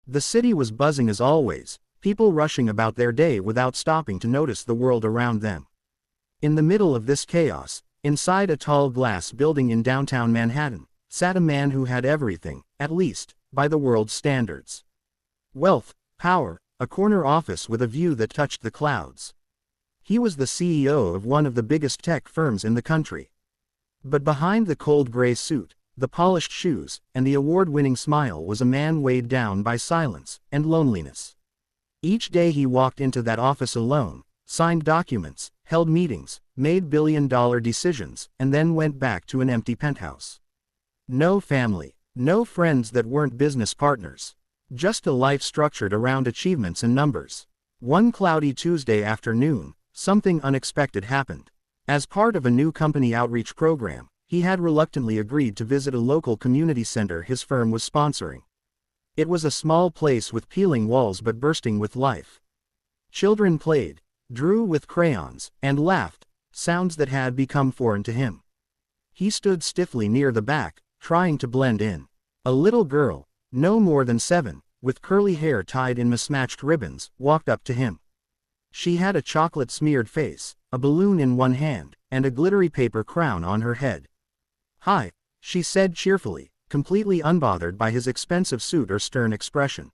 The city was buzzing as always, people rushing about their day without stopping to notice the world around them. In the middle of this chaos, inside a tall glass building in downtown Manhattan, sat a man who had everything, at least, by the world's standards. Wealth, power, a corner office with a view that touched the clouds. He was the CEO of one of the biggest tech firms in the country. But behind the cold gray suit, the polished shoes, and the award-winning smile was a man weighed down by silence and loneliness. Each day he walked into that office alone, signed documents, held meetings, made billion-dollar decisions, and then went back to an empty penthouse. No family, no friends that weren't business partners. Just a life structured around achievements and numbers. One cloudy Tuesday afternoon, something unexpected happened. As part of a new company outreach program, he had reluctantly agreed to visit a local community center his firm was sponsoring. It was a small place with peeling walls but bursting with life. Children played, drew with crayons, and laughed, sounds that had become foreign to him. He stood stiffly near the back, trying to blend in. A little girl, no more than 7, with curly hair tied in mismatched ribbons, walked up to him. She had a chocolate-smeared face, a balloon in one hand, and a glittery paper crown on her head. "Hi," she said cheerfully, completely unbothered by his expensive suit or stern expression.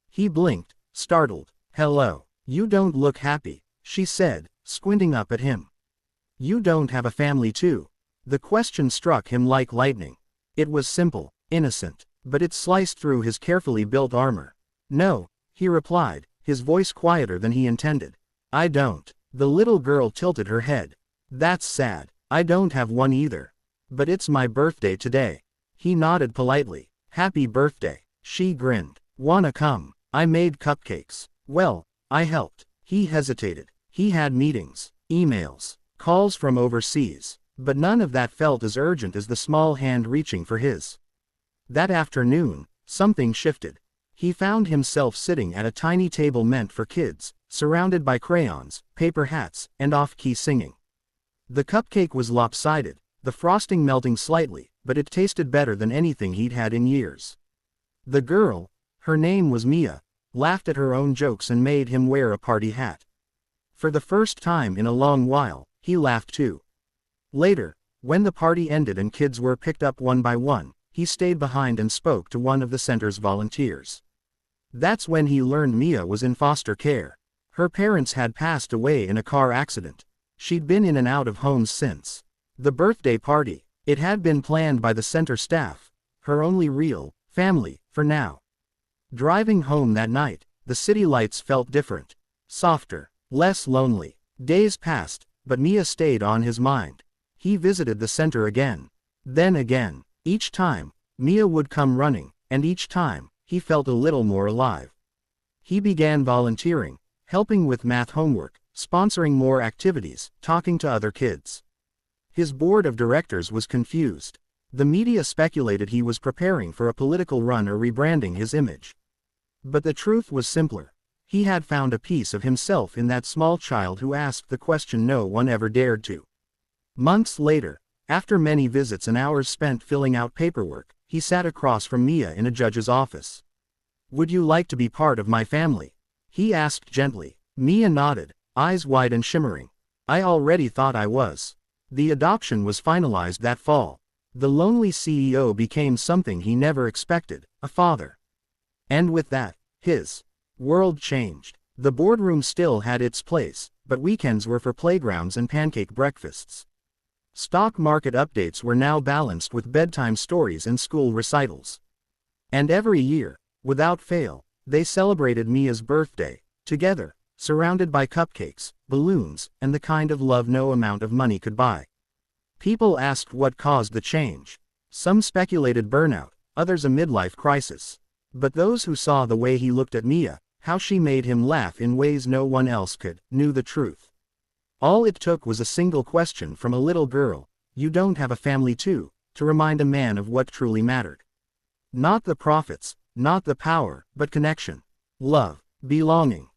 He blinked, startled. "Hello. You don't look happy," she said, squinting up at him. "You don't have a family too?" The question struck him like lightning. It was simple, innocent, but it sliced through his carefully built armor. "No," he replied, his voice quieter than he intended. "I don't." The little girl tilted her head. "That's sad. I don't have one either. But it's my birthday today." He nodded politely. "Happy birthday." She grinned. "Wanna come? I made cupcakes." "Well, I helped." He hesitated. He had meetings, emails, calls from overseas, but none of that felt as urgent as the small hand reaching for his. That afternoon, something shifted. He found himself sitting at a tiny table meant for kids, surrounded by crayons, paper hats, and off-key singing. The cupcake was lopsided, the frosting melting slightly, but it tasted better than anything he'd had in years. The girl, her name was Mia, laughed at her own jokes and made him wear a party hat. For the first time in a long while, he laughed too. Later, when the party ended and kids were picked up one by one, he stayed behind and spoke to one of the center's volunteers. That's when he learned Mia was in foster care. Her parents had passed away in a car accident. She'd been in and out of homes since. The birthday party, it had been planned by the center staff, her only real family, for now. Driving home that night, the city lights felt different. Softer, less lonely. Days passed, but Mia stayed on his mind. He visited the center again. Then again. Each time, Mia would come running, and each time, he felt a little more alive. He began volunteering, helping with math homework, sponsoring more activities, talking to other kids. His board of directors was confused. The media speculated he was preparing for a political run or rebranding his image. But the truth was simpler. He had found a piece of himself in that small child who asked the question no one ever dared to. Months later, after many visits and hours spent filling out paperwork, he sat across from Mia in a judge's office. "Would you like to be part of my family?" he asked gently. Mia nodded, eyes wide and shimmering. "I already thought I was." The adoption was finalized that fall. The lonely CEO became something he never expected, a father. And with that, his world changed. The boardroom still had its place, but weekends were for playgrounds and pancake breakfasts. Stock market updates were now balanced with bedtime stories and school recitals. And every year, without fail, they celebrated Mia's birthday, together, surrounded by cupcakes, balloons, and the kind of love no amount of money could buy. People asked what caused the change. Some speculated burnout, others a midlife crisis. But those who saw the way he looked at Mia, how she made him laugh in ways no one else could, knew the truth. All it took was a single question from a little girl, "You don't have a family too," to remind a man of what truly mattered. Not the profits, not the power, but connection. Love, belonging.